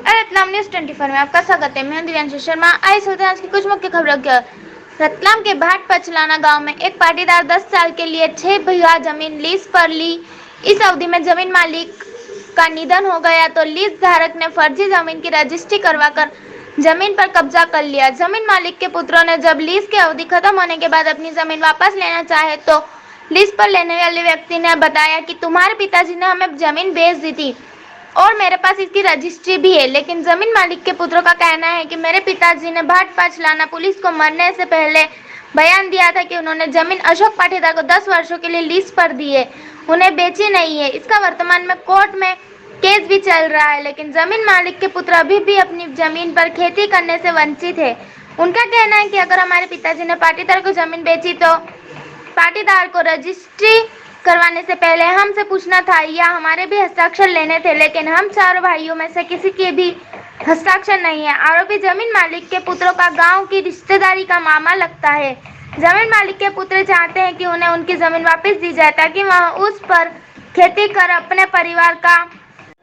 Ratlam news 24 में आपका स्वागत है। मैं दिव्यांशु शर्मा। आइए सुनते हैं आज की कुछ मुख्य खबरों की ओर। रतलाम के भाट पचलाना गांव में एक पाटीदार 10 साल के लिए 6 बीघा जमीन लीज पर ली। इस अवधि में जमीन मालिक का निधन हो गया तो लीज धारक ने फर्जी जमीन की रजिस्ट्री करवाकर जमीन पर कब्जा कर लिया। जमीन मालिक के पुत्रों ने जब लीज की अवधि खत्म होने के बाद अपनी जमीन वापस लेना चाहे तो लीज पर लेने वाले व्यक्ति ने बताया कि तुम्हारे पिताजी ने हमें जमीन बेच दी थी और मेरे पास इसकी रजिस्ट्री भी है। लेकिन जमीन मालिक के पुत्रों का कहना है कि मेरे पिताजी ने भाट पचलाना पुलिस को मरने से पहले बयान दिया था कि उन्होंने जमीन अशोक पाटीदार को 10 वर्षों के लिए लीज पर दी है, उन्हें बेची नहीं है। इसका वर्तमान में कोर्ट में केस भी चल रहा है, लेकिन जमीन मालिक के पुत्र अभी भी अपनी जमीन पर खेती करने से वंचित है। उनका कहना है कि अगर हमारे पिताजी ने पाटीदार को जमीन बेची तो पाटीदार को रजिस्ट्री करवाने से पहले हमसे पूछना था या हमारे भी हस्ताक्षर लेने थे, लेकिन हम चारों भाइयों में से किसी के भी हस्ताक्षर नहीं है। आरोपी जमीन मालिक के पुत्रों का गांव की रिश्तेदारी का मामला लगता है। जमीन मालिक के पुत्र चाहते हैं कि उन्हें उनकी जमीन वापस दी जाए ताकि वह उस पर खेती कर अपने परिवार का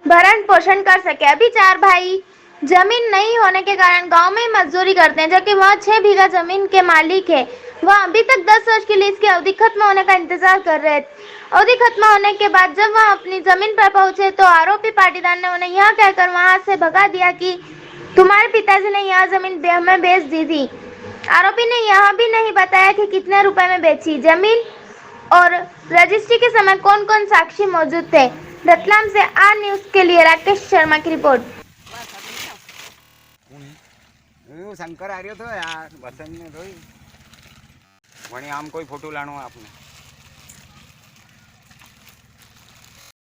भरण पोषण कर सके। अभी 4 भाई जमीन नहीं होने के कारण गांव में मजदूरी करते हैं, जबकि वह 6 बीघा जमीन के मालिक है। वह अभी तक 10 वर्ष की लीज की अवधि खत्म होने का इंतजार कर रहे थे। अवधि खत्म होने के बाद जब वह अपनी जमीन पर पहुंचे तो आरोपी पाटीदार ने उन्हें यह कहकर वहां से भगा दिया कि तुम्हारे पिताजी ने यह जमीन हमें बेच दी थी। आरोपी ने यह भी नहीं बताया कि कितने रुपए में बेची जमीन और रजिस्ट्री के समय कौन कौन साक्षी मौजूद थे। रतलाम से आर न्यूज के लिए राकेश शर्मा की रिपोर्ट। शंकर आ रही तो यार बसन में तो वही आम कोई फोटो लानो आपने